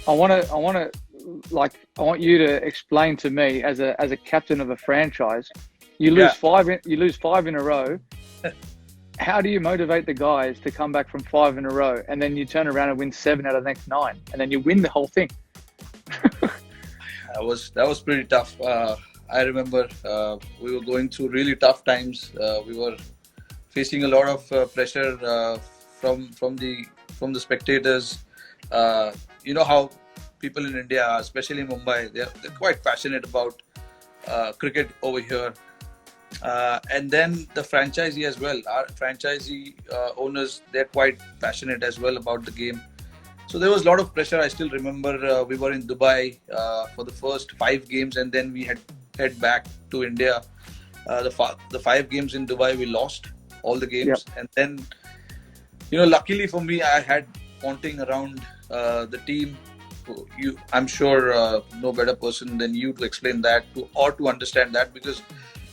I want you to explain to me as a captain of a franchise, you lose Yeah, five in a row. How do you motivate the guys to come back from five in a row, and then you turn around and win seven out of the next nine, and then you win the whole thing? that was pretty tough. I remember we were going through really tough times. We were facing a lot of pressure from the spectators. You know how people in India, especially in Mumbai, they're quite passionate about cricket over here. And then the franchisee as well. Our franchisee owners, they're quite passionate as well about the game. So there was a lot of pressure. I still remember we were in Dubai for the first 5 games, and then we had head back to India. The 5 games in Dubai, we lost all the Yep. games, and then luckily for me, I had Ponting around the team. I'm sure no better person than you to explain that to understand that, because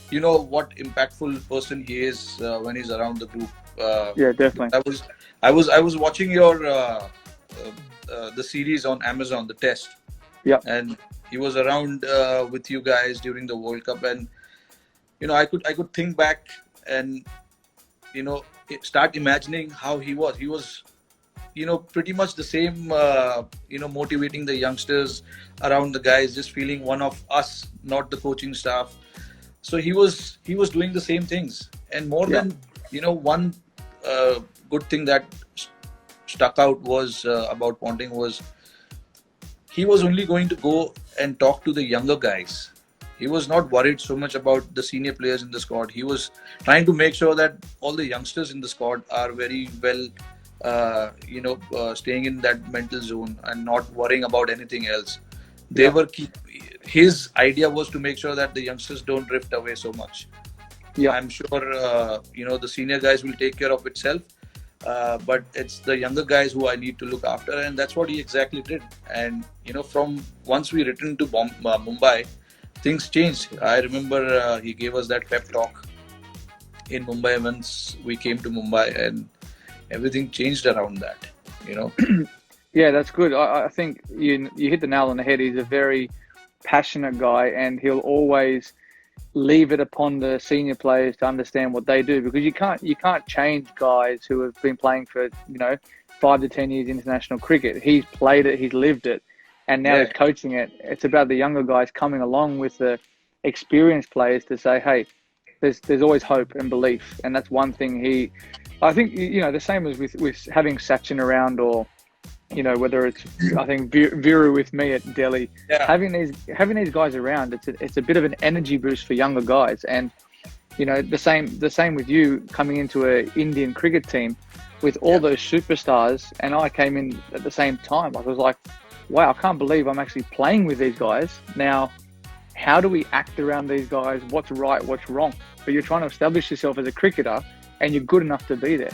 you know what impactful person he is when he's around the group. Uh, Yeah, definitely. I was watching your the series on Amazon, the test, Yep. and he was around with you guys during the World Cup, and I could think back and start imagining how he was. He was pretty much the same, motivating the youngsters around the guys, just feeling one of us, not the coaching staff. So he was doing the same things, and more Yep. than one uh, good thing that stuck out was about Ponting was he was only going to go and talk to the younger guys. He was not worried so much about the senior players in the squad. He was trying to make sure that all the youngsters in the squad are very well, staying in that mental zone and not worrying about anything else. They Yep. were keep. His idea was to make sure that the youngsters don't drift away so much. Yep. I'm sure the senior guys will take care of itself, but it's the younger guys who I need to look after, and that's what he exactly did. And from once we returned to Mumbai, things changed. I remember he gave us that pep talk in Mumbai once we came to Mumbai, and everything changed around that. You know, Yeah, that's good. I think you hit the nail on the head. He's a very passionate guy, and he'll always leave it upon the senior players to understand what they do, because you can't change guys who have been playing for 5 to 10 years international cricket. He's played it, he's lived it, and now yeah, he's coaching it. It's about the younger guys coming along with the experienced players to say, hey, there's always hope and belief, and that's one thing I think the same as with having Sachin around, or whether it's, I think, Viru with me at Delhi, yeah, having these guys around, it's a bit of an energy boost for younger guys. And the same with you coming into a Indian cricket team with all yeah. those superstars, and I came in at the same time. I was like, wow, I can't believe I'm actually playing with these guys now. How do we act around these guys? What's right, what's wrong? But you're trying to establish yourself as a cricketer, and you're good enough to be there.